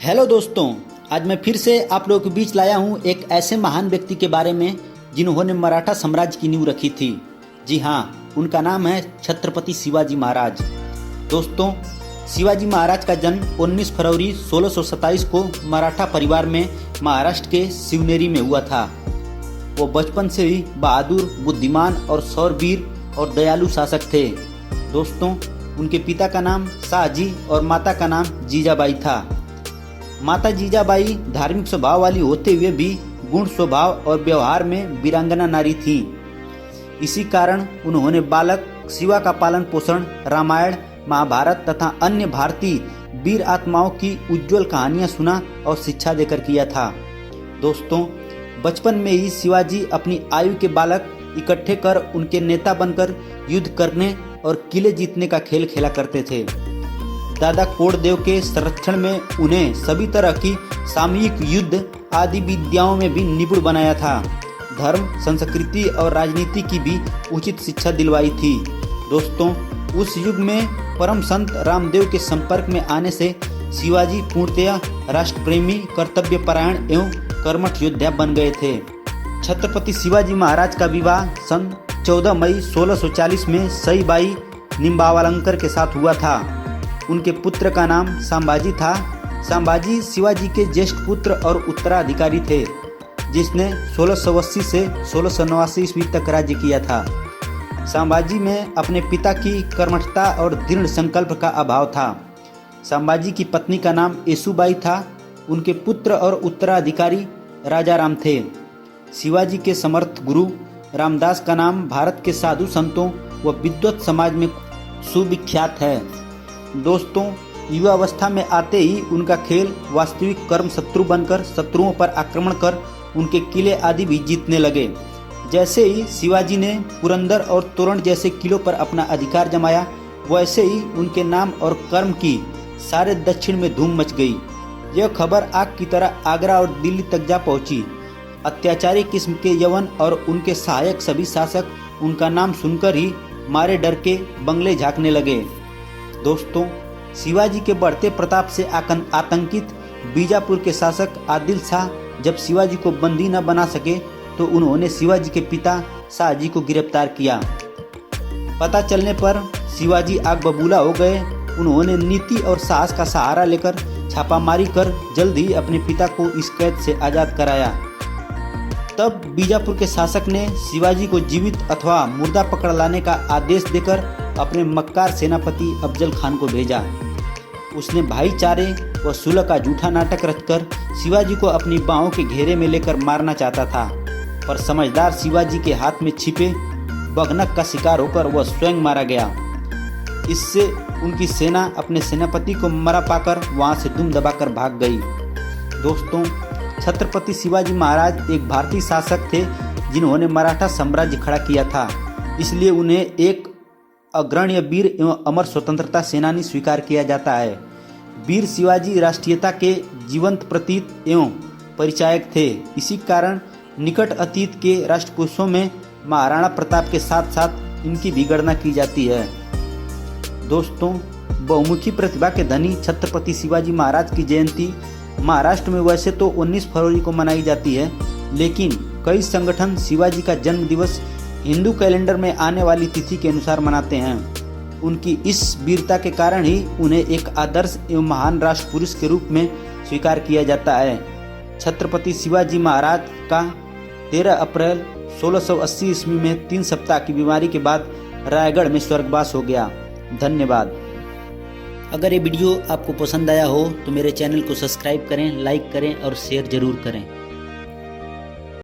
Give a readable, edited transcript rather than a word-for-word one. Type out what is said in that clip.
Hello दोस्तों, आज मैं फिर से आप लोगों के बीच लाया हूँ एक ऐसे महान व्यक्ति के बारे में जिन्होंने मराठा साम्राज्य की नींव रखी थी। जी हाँ, उनका नाम है छत्रपति शिवाजी महाराज। दोस्तों, शिवाजी महाराज का जन्म 19 फरवरी 1627 को मराठा परिवार में महाराष्ट्र के शिवनेरी में हुआ था। वो बचपन से ही बहादुर, बुद्धिमान और शौरवीर और दयालु शासक थे। दोस्तों, उनके पिता का नाम शाहजी और माता का नाम जीजाबाई था। माता जीजाबाई धार्मिक स्वभाव वाली होते हुए भी गुण स्वभाव और व्यवहार में वीरांगना नारी थी। इसी कारण उन्होंने बालक शिवा का पालन पोषण रामायण, महाभारत तथा अन्य भारतीय वीर आत्माओं की उज्जवल कहानियां सुना और शिक्षा देकर किया था। दोस्तों, बचपन में ही शिवाजी अपनी आयु के बालक इकट्ठे कर उनके नेता बनकर युद्ध करने और किले जीतने का खेल खेला करते थे। दादा कोडदेव के संरक्षण में उन्हें सभी तरह की सामयिक युद्ध आदि विद्याओं में भी निपुण बनाया था। धर्म, संस्कृति और राजनीति की भी उचित शिक्षा दिलवाई थी। दोस्तों, उस युग में परम संत रामदेव के संपर्क में आने से शिवाजी पूर्णतया राष्ट्रप्रेमी, कर्तव्यपरायण एवं कर्मठ योद्धा बन गए थे। छत्रपति शिवाजी महाराज का विवाह सन 14 मई 1640 में सईबाई निंबावलंकर के साथ हुआ था। उनके पुत्र का नाम संभाजी था। संभाजी शिवाजी के ज्येष्ठ पुत्र और उत्तराधिकारी थे, जिसने 1680 से 1689 ईस्वी तक राज्य किया था। संभाजी में अपने पिता की कर्मठता और दृढ़ संकल्प का अभाव था। संभाजी की पत्नी का नाम येसुबाई था। उनके पुत्र और उत्तराधिकारी राजा राम थे। शिवाजी के समर्थ गुरु रामदास का नाम भारत के साधु संतों व विद्वत समाज में सुविख्यात है। दोस्तों, युवावस्था में आते ही उनका खेल वास्तविक कर्म शत्रु बनकर शत्रुओं पर आक्रमण कर उनके किले आदि भी जीतने लगे। जैसे ही शिवाजी ने पुरंदर और तोरण जैसे किलों पर अपना अधिकार जमाया, वैसे ही उनके नाम और कर्म की सारे दक्षिण में धूम मच गई। यह खबर आग की तरह आगरा और दिल्ली तक जा पहुंची। अत्याचारी किस्म के यवन और उनके सहायक सभी शासक उनका नाम सुनकर ही मारे डर के बंगले झांकने लगे। दोस्तों, शिवाजी के बढ़ते प्रताप से आतंकित बीजापुर के शासक आदिल शाह जब शिवाजी को बंदी न बना सके तो उन्होंने शिवाजी के पिता शाहजी को गिरफ्तार किया। पता चलने पर शिवाजी आग बबूला हो गए। उन्होंने नीति और साहस का सहारा लेकर छापामारी कर जल्द ही अपने पिता को इस कैद से आज़ाद कराया। तब बीजापुर के शासक ने शिवाजी को जीवित अथवा मुर्दा पकड़ लाने का आदेश देकर अपने मक्कार सेनापति अफजल खान को भेजा। उसने भाईचारे व सुलह का झूठा नाटक रचकर शिवाजी को अपनी बाहों के घेरे में लेकर मारना चाहता था, पर समझदार शिवाजी के हाथ में छिपे बगनक का शिकार होकर वह स्वयं मारा गया। इससे उनकी सेना अपने सेनापति को मरा पाकर वहां से दुम दबाकर भाग गई। दोस्तों, छत्रपति शिवाजी महाराज एक भारतीय शासक थे जिन्होंने मराठा साम्राज्य खड़ा किया था। इसलिए उन्हें एक अग्रण्य वीर एवं अमर स्वतंत्रता सेनानी स्वीकार किया जाता है। वीर शिवाजी राष्ट्रीयता के जीवंत प्रतीक एवं परिचायक थे। इसी कारण निकट अतीत के राष्ट्रकुशों में महाराणा प्रताप के साथ साथ इनकी भी गणना की जाती है। दोस्तों, बहुमुखी प्रतिभा के धनी छत्रपति शिवाजी महाराज की जयंती महाराष्ट्र में वैसे तो 19 फरवरी को मनाई जाती है, लेकिन कई संगठन शिवाजी का जन्म दिवस हिंदू कैलेंडर में आने वाली तिथि के अनुसार मनाते हैं। उनकी इस वीरता के कारण ही उन्हें एक आदर्श एवं महान राष्ट्र पुरुष के रूप में स्वीकार किया जाता है। छत्रपति शिवाजी महाराज का 13 अप्रैल 1680 ईस्वी में 3 सप्ताह की बीमारी के बाद रायगढ़ में स्वर्गवास हो गया। धन्यवाद। अगर ये वीडियो आपको पसंद आया हो तो मेरे चैनल को सब्सक्राइब करें, लाइक करें और शेयर जरूर करें।